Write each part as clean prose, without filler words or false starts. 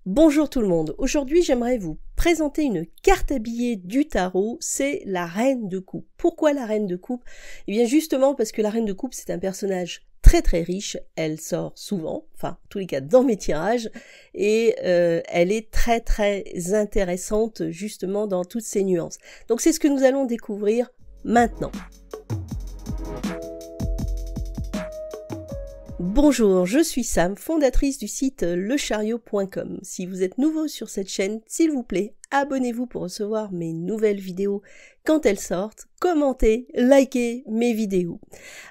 Bonjour tout le monde, aujourd'hui j'aimerais vous présenter une carte habillée du tarot, c'est la Reine de Coupe. Pourquoi la Reine de Coupe? Eh bien justement parce que la Reine de Coupe c'est un personnage très riche, elle sort souvent, enfin en tous les cas dans mes tirages, et elle est très intéressante justement dans toutes ses nuances. Donc c'est ce que nous allons découvrir maintenant. Bonjour, je suis Sam, fondatrice du site lechariot.com. Si vous êtes nouveau sur cette chaîne, s'il vous plaît, abonnez-vous pour recevoir mes nouvelles vidéos quand elles sortent, commentez, likez mes vidéos.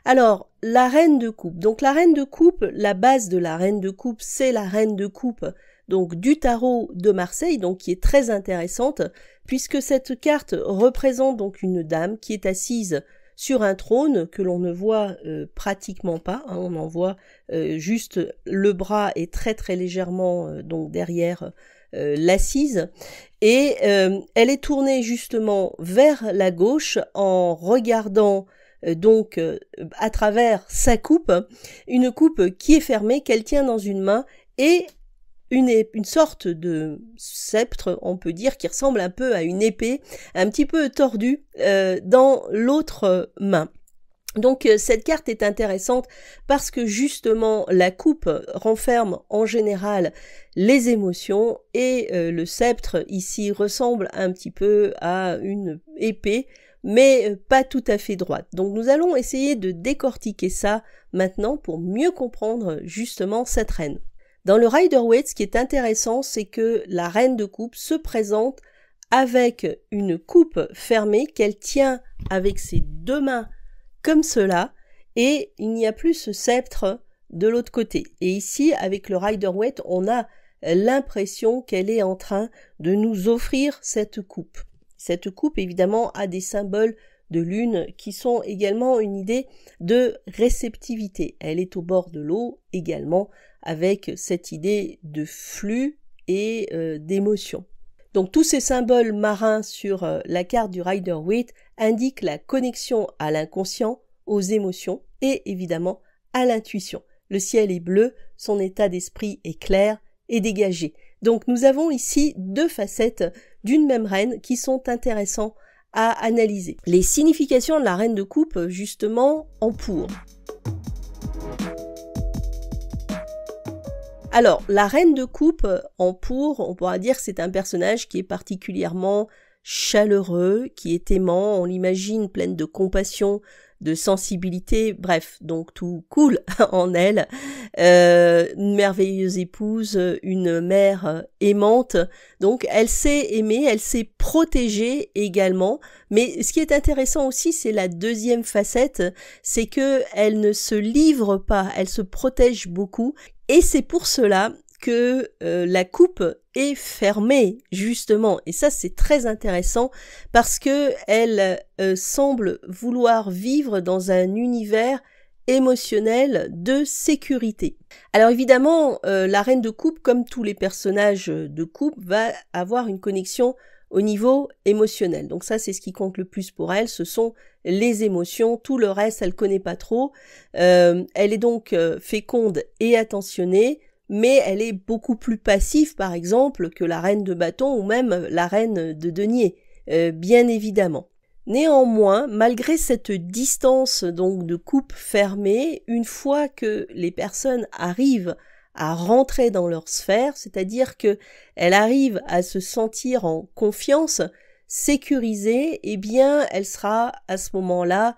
Alors, la Reine de Coupe. Donc la Reine de Coupe, la base de la Reine de Coupe, c'est la Reine de Coupe donc du tarot de Marseille, donc qui est très intéressante, puisque cette carte représente donc une dame qui est assise sur un trône que l'on ne voit pratiquement pas, hein, on en voit juste le bras est très légèrement donc derrière l'assise, et elle est tournée justement vers la gauche en regardant donc à travers sa coupe, une coupe qui est fermée, qu'elle tient dans une main, et une sorte de sceptre, on peut dire, qui ressemble un peu à une épée, un petit peu tordue dans l'autre main. Donc cette carte est intéressante parce que justement la coupe renferme en général les émotions et le sceptre ici ressemble un petit peu à une épée, mais pas tout à fait droite. Donc nous allons essayer de décortiquer ça maintenant pour mieux comprendre justement cette reine. Dans le Rider-Waite, ce qui est intéressant, c'est que la Reine de Coupe se présente avec une coupe fermée qu'elle tient avec ses deux mains comme cela, et il n'y a plus ce sceptre de l'autre côté. Et ici, avec le Rider-Waite, on a l'impression qu'elle est en train de nous offrir cette coupe. Cette coupe, évidemment, a des symboles de lune qui sont également une idée de réceptivité. Elle est au bord de l'eau également, avec cette idée de flux et d'émotion. Donc tous ces symboles marins sur la carte du Rider-Waite indiquent la connexion à l'inconscient, aux émotions et évidemment à l'intuition. Le ciel est bleu, son état d'esprit est clair et dégagé. Donc nous avons ici deux facettes d'une même reine qui sont intéressantes à analyser. Les significations de la Reine de Coupe justement en pour. Alors, la Reine de Coupe en pour, on pourra dire que c'est un personnage qui est particulièrement chaleureux, qui est aimant, on l'imagine pleine de compassion, de sensibilité, bref, donc tout cool en elle, une merveilleuse épouse, une mère aimante, donc elle sait aimer, elle sait protéger également, mais ce qui est intéressant aussi, c'est la deuxième facette, c'est que elle ne se livre pas, elle se protège beaucoup, et c'est pour cela que la coupe est fermée, justement. Et ça, c'est très intéressant parce que elle semble vouloir vivre dans un univers émotionnel de sécurité. Alors évidemment, la Reine de Coupe, comme tous les personnages de coupe, va avoir une connexion au niveau émotionnel. Donc ça, c'est ce qui compte le plus pour elle, ce sont les émotions, tout le reste, elle connaît pas trop. Elle est donc féconde et attentionnée, mais elle est beaucoup plus passive, par exemple, que la Reine de Bâton ou même la Reine de Denier, bien évidemment. Néanmoins, malgré cette distance donc de coupe fermée, une fois que les personnes arrivent à rentrer dans leur sphère, c'est-à-dire que elle arrive à se sentir en confiance, sécurisée, eh bien, elle sera à ce moment-là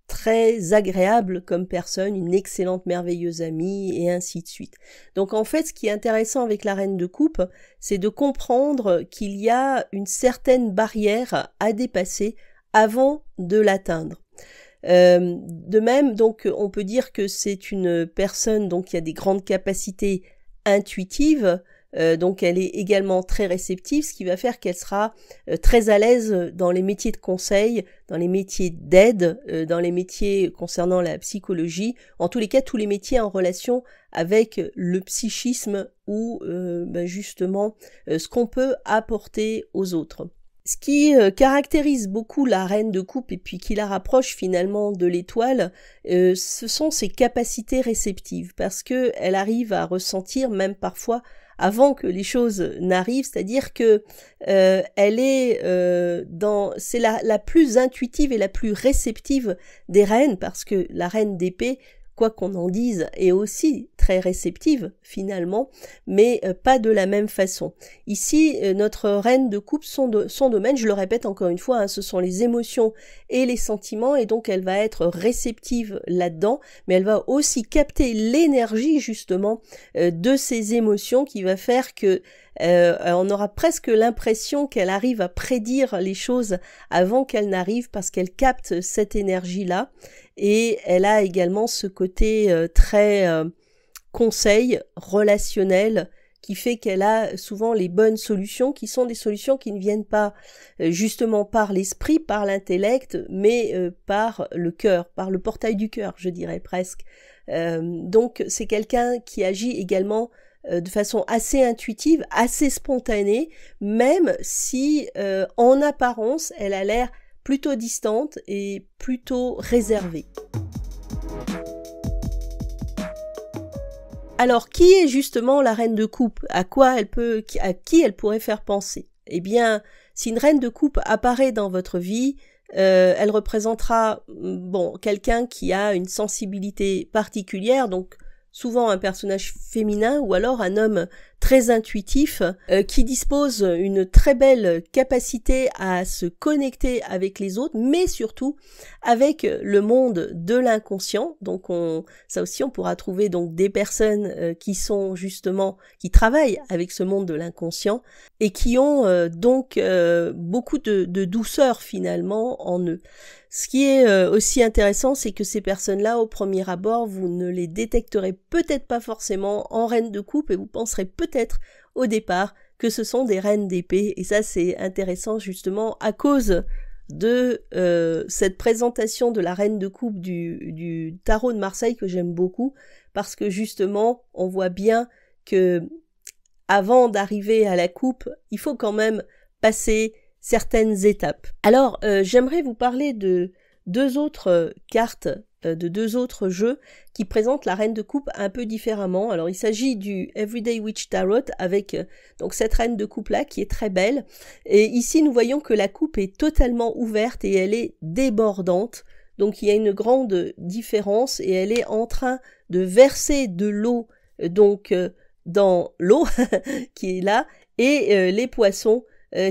très agréable comme personne, une excellente, merveilleuse amie, et ainsi de suite. Donc en fait, ce qui est intéressant avec la Reine de Coupe, c'est de comprendre qu'il y a une certaine barrière à dépasser avant de l'atteindre. De même, donc, on peut dire que c'est une personne donc qui a des grandes capacités intuitives, donc elle est également très réceptive, ce qui va faire qu'elle sera très à l'aise dans les métiers de conseil, dans les métiers d'aide, dans les métiers concernant la psychologie, en tous les cas tous les métiers en relation avec le psychisme ou justement ce qu'on peut apporter aux autres. Ce qui caractérise beaucoup la Reine de Coupe et puis qui la rapproche finalement de l'étoile, ce sont ses capacités réceptives, parce que elle arrive à ressentir, même parfois avant que les choses n'arrivent, c'est-à-dire que elle est c'est la plus intuitive et la plus réceptive des reines, parce que la reine d'épée, quoi qu'on en dise, est aussi très réceptive finalement, mais pas de la même façon. Ici, notre reine de coupe, son domaine, je le répète encore une fois, hein, ce sont les émotions et les sentiments, et donc elle va être réceptive là-dedans, mais elle va aussi capter l'énergie justement de ces émotions, qui va faire que on aura presque l'impression qu'elle arrive à prédire les choses avant qu'elles n'arrivent, parce qu'elle capte cette énergie-là, et elle a également ce côté très conseil relationnel, qui fait qu'elle a souvent les bonnes solutions, qui sont des solutions qui ne viennent pas justement par l'esprit, par l'intellect, mais par le cœur, par le portail du cœur, je dirais presque. Donc c'est quelqu'un qui agit également de façon assez intuitive, assez spontanée, même si en apparence elle a l'air plutôt distante et plutôt réservée. Alors, qui est justement la reine de coupe? À qui elle pourrait faire penser? Eh bien, si une reine de coupe apparaît dans votre vie, elle représentera quelqu'un qui a une sensibilité particulière, donc souvent un personnage féminin, ou alors un homme très intuitif qui dispose une très belle capacité à se connecter avec les autres, mais surtout avec le monde de l'inconscient. Donc ça aussi on pourra trouver donc des personnes qui sont justement, qui travaillent avec ce monde de l'inconscient et qui ont donc beaucoup de douceur finalement en eux. Ce qui est aussi intéressant, c'est que ces personnes-là, au premier abord, vous ne les détecterez peut-être pas forcément en reine de coupe, et vous penserez peut-être au départ que ce sont des reines d'épée, et ça c'est intéressant justement à cause de cette présentation de la reine de coupe du tarot de Marseille que j'aime beaucoup, parce que justement on voit bien que avant d'arriver à la coupe, il faut quand même passer certaines étapes. Alors, j'aimerais vous parler de deux autres cartes, de deux autres jeux qui présentent la reine de coupe un peu différemment. Alors, il s'agit du Everyday Witch Tarot avec donc cette reine de coupe là qui est très belle. Et ici, nous voyons que la coupe est totalement ouverte et elle est débordante. Donc, il y a une grande différence et elle est en train de verser de l'eau donc dans l'eau qui est là, et les poissons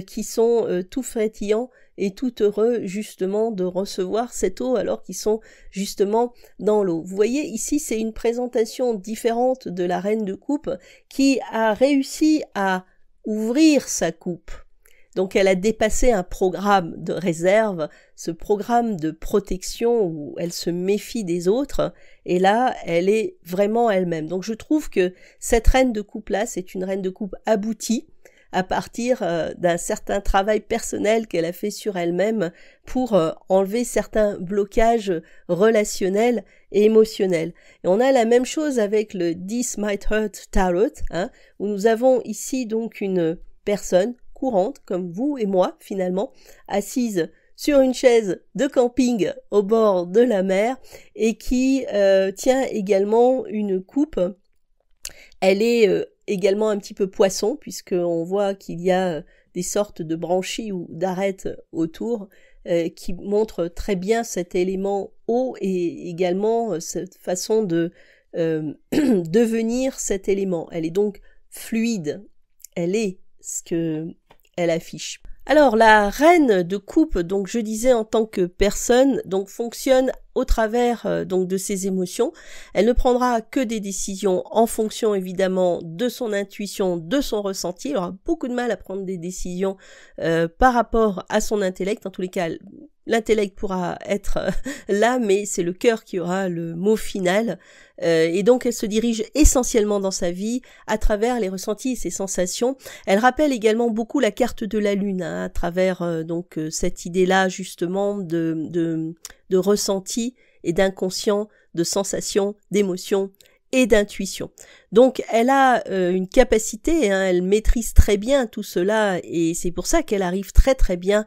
qui sont tout frétillants et tout heureux justement de recevoir cette eau alors qu'ils sont justement dans l'eau. Vous voyez ici, c'est une présentation différente de la reine de coupe qui a réussi à ouvrir sa coupe. Donc elle a dépassé un programme de réserve, ce programme de protection où elle se méfie des autres, et là elle est vraiment elle-même. Donc je trouve que cette reine de coupe là, c'est une reine de coupe aboutie, à partir d'un certain travail personnel qu'elle a fait sur elle-même pour enlever certains blocages relationnels et émotionnels. Et on a la même chose avec le This Might Hurt Tarot, hein, où nous avons ici donc une personne courante, comme vous et moi finalement, assise sur une chaise de camping au bord de la mer et qui tient également une coupe. Elle est également un petit peu poisson, puisqu'on voit qu'il y a des sortes de branchies ou d'arêtes autour qui montrent très bien cet élément eau et également cette façon de devenir cet élément. Elle est donc fluide, elle est ce que elle affiche. Alors la reine de coupe, donc je disais en tant que personne, donc fonctionne au travers donc de ses émotions. Elle ne prendra que des décisions en fonction évidemment de son intuition, de son ressenti. Elle aura beaucoup de mal à prendre des décisions par rapport à son intellect. En tous les cas, l'intellect pourra être là, mais c'est le cœur qui aura le mot final. Et donc elle se dirige essentiellement dans sa vie à travers les ressentis et ses sensations. Elle rappelle également beaucoup la carte de la lune, hein, à travers donc cette idée-là justement de ressenti et d'inconscient, de sensations, d'émotions et d'intuition. Donc elle a une capacité, hein, elle maîtrise très bien tout cela, et c'est pour ça qu'elle arrive très très bien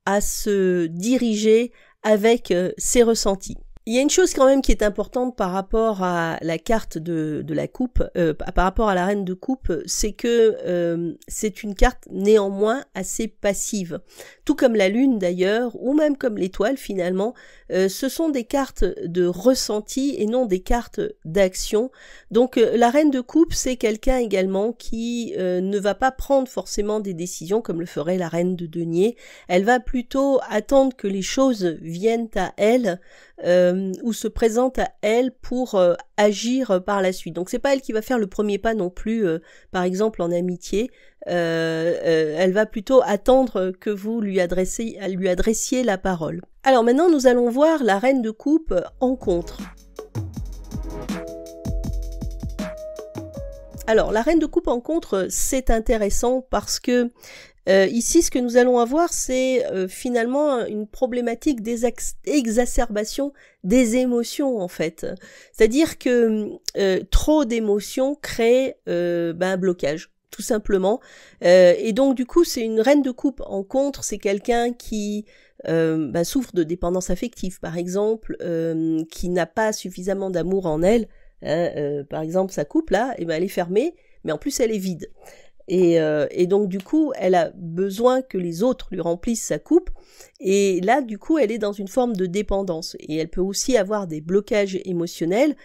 à se diriger avec ses ressentis. Il y a une chose quand même qui est importante par rapport à la carte de la coupe, par rapport à la reine de coupe, c'est que c'est une carte néanmoins assez passive. Tout comme la lune d'ailleurs, ou même comme l'étoile finalement, ce sont des cartes de ressenti et non des cartes d'action. Donc la reine de coupe, c'est quelqu'un également qui ne va pas prendre forcément des décisions comme le ferait la reine de denier. Elle va plutôt attendre que les choses viennent à elle, ou se présente à elle pour agir par la suite. Donc c'est pas elle qui va faire le premier pas non plus, par exemple en amitié. Elle va plutôt attendre que vous lui adressiez la parole. Alors maintenant nous allons voir la reine de coupe en contre. Alors la reine de coupe en contre, c'est intéressant parce que ici, ce que nous allons avoir, c'est finalement une problématique d'exacerbation des émotions, en fait. C'est-à-dire que trop d'émotions crée un blocage, tout simplement. Et donc, du coup, c'est une reine de coupe en contre, c'est quelqu'un qui souffre de dépendance affective, par exemple, qui n'a pas suffisamment d'amour en elle. Par exemple, sa coupe, là, elle est fermée, mais en plus, elle est vide. Et donc du coup, elle a besoin que les autres lui remplissent sa coupe, et là du coup, elle est dans une forme de dépendance, et elle peut aussi avoir des blocages émotionnels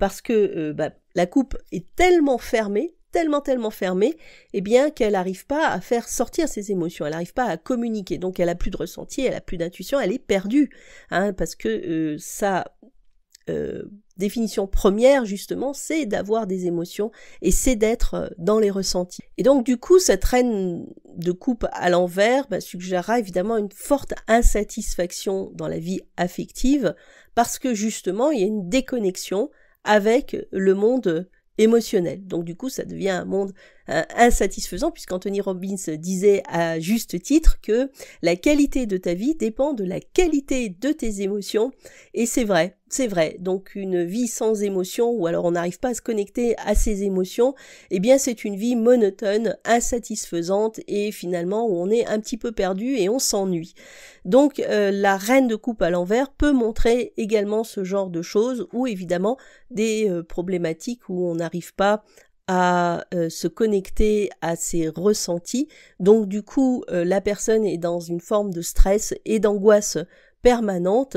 parce que la coupe est tellement fermée, tellement fermée, eh bien qu'elle n'arrive pas à faire sortir ses émotions, elle n'arrive pas à communiquer, donc elle a plus de ressenti, elle a plus d'intuition, elle est perdue, parce que définition première justement, c'est d'avoir des émotions et c'est d'être dans les ressentis. Et donc du coup, cette reine de coupe à l'envers suggérera évidemment une forte insatisfaction dans la vie affective parce que justement, il y a une déconnexion avec le monde émotionnel. Donc du coup, ça devient un monde insatisfaisant puisqu'Anthony Robbins disait à juste titre que la qualité de ta vie dépend de la qualité de tes émotions, et c'est vrai. Donc une vie sans émotion, ou alors on n'arrive pas à se connecter à ses émotions, eh bien c'est une vie monotone, insatisfaisante, et finalement où on est un petit peu perdu et on s'ennuie. Donc la reine de coupe à l'envers peut montrer également ce genre de choses, ou évidemment des problématiques où on n'arrive pas à se connecter à ses ressentis. Donc du coup, la personne est dans une forme de stress et d'angoisse permanente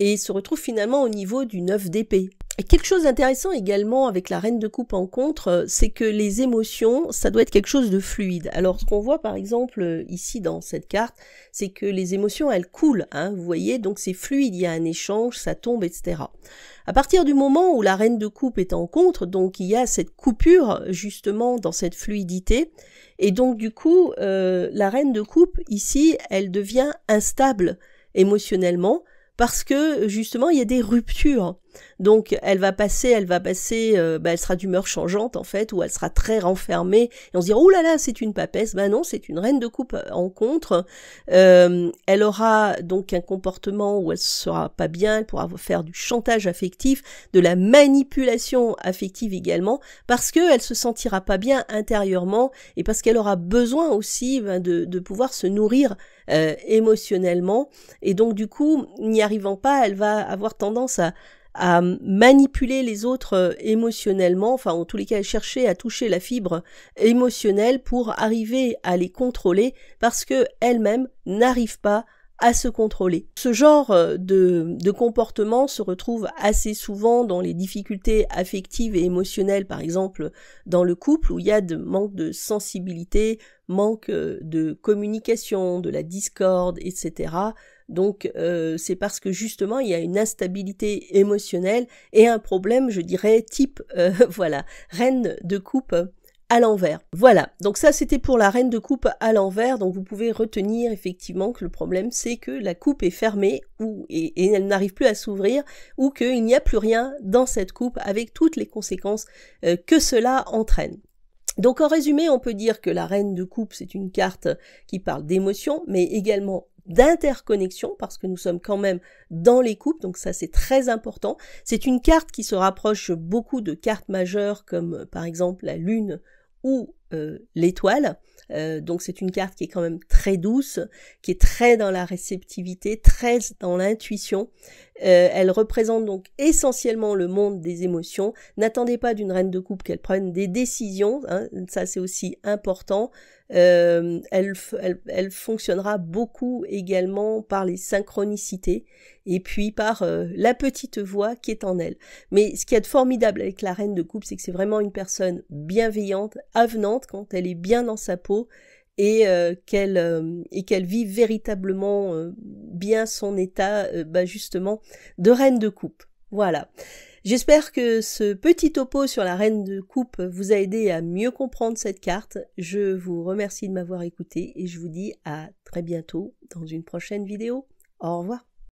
et se retrouve finalement au niveau du 9 d'épée. Et quelque chose d'intéressant également avec la reine de coupe en contre, c'est que les émotions, ça doit être quelque chose de fluide. Alors ce qu'on voit par exemple ici dans cette carte, c'est que les émotions elles coulent, vous voyez, donc c'est fluide, il y a un échange, ça tombe, etc. À partir du moment où la reine de coupe est en contre, donc il y a cette coupure justement dans cette fluidité, et donc du coup la reine de coupe ici, elle devient instable émotionnellement, parce que justement il y a des ruptures. Donc elle va passer, elle sera d'humeur changeante en fait, ou elle sera très renfermée, et on se dira oh là là c'est une papesse. Ben non, c'est une reine de coupe en contre. Elle aura donc un comportement où elle sera pas bien, elle pourra faire du chantage affectif, de la manipulation affective également, parce que elle se sentira pas bien intérieurement, et parce qu'elle aura besoin aussi de pouvoir se nourrir émotionnellement, et donc du coup n'y arrivant pas, elle va avoir tendance à manipuler les autres émotionnellement, enfin en tous les cas chercher à toucher la fibre émotionnelle pour arriver à les contrôler parce que elle-même n'arrive pas à se contrôler. Ce genre de comportement se retrouve assez souvent dans les difficultés affectives et émotionnelles, par exemple dans le couple où il y a manque de sensibilité, manque de communication, de la discorde, etc. Donc c'est parce que justement il y a une instabilité émotionnelle et un problème, je dirais, type reine de coupe à l'envers. Voilà, donc ça c'était pour la reine de coupe à l'envers, donc vous pouvez retenir effectivement que le problème c'est que la coupe est fermée et elle n'arrive plus à s'ouvrir, ou qu'il n'y a plus rien dans cette coupe avec toutes les conséquences que cela entraîne. Donc en résumé, on peut dire que la reine de coupe c'est une carte qui parle d'émotion, mais également d'interconnexion, parce que nous sommes quand même dans les couples, donc ça c'est très important. C'est une carte qui se rapproche beaucoup de cartes majeures comme par exemple la lune ou l'étoile, donc c'est une carte qui est quand même très douce, qui est très dans la réceptivité, très dans l'intuition. Elle représente donc essentiellement le monde des émotions. N'attendez pas d'une reine de coupe qu'elle prenne des décisions, hein, ça c'est aussi important. Elle fonctionnera beaucoup également par les synchronicités et puis par la petite voix qui est en elle. Mais ce qui est formidable avec la reine de coupe, c'est que c'est vraiment une personne bienveillante, avenante quand elle est bien dans sa peau et qu'elle vit véritablement bien son état justement de reine de coupe. Voilà. J'espère que ce petit topo sur la reine de coupe vous a aidé à mieux comprendre cette carte. Je vous remercie de m'avoir écouté et je vous dis à très bientôt dans une prochaine vidéo. Au revoir.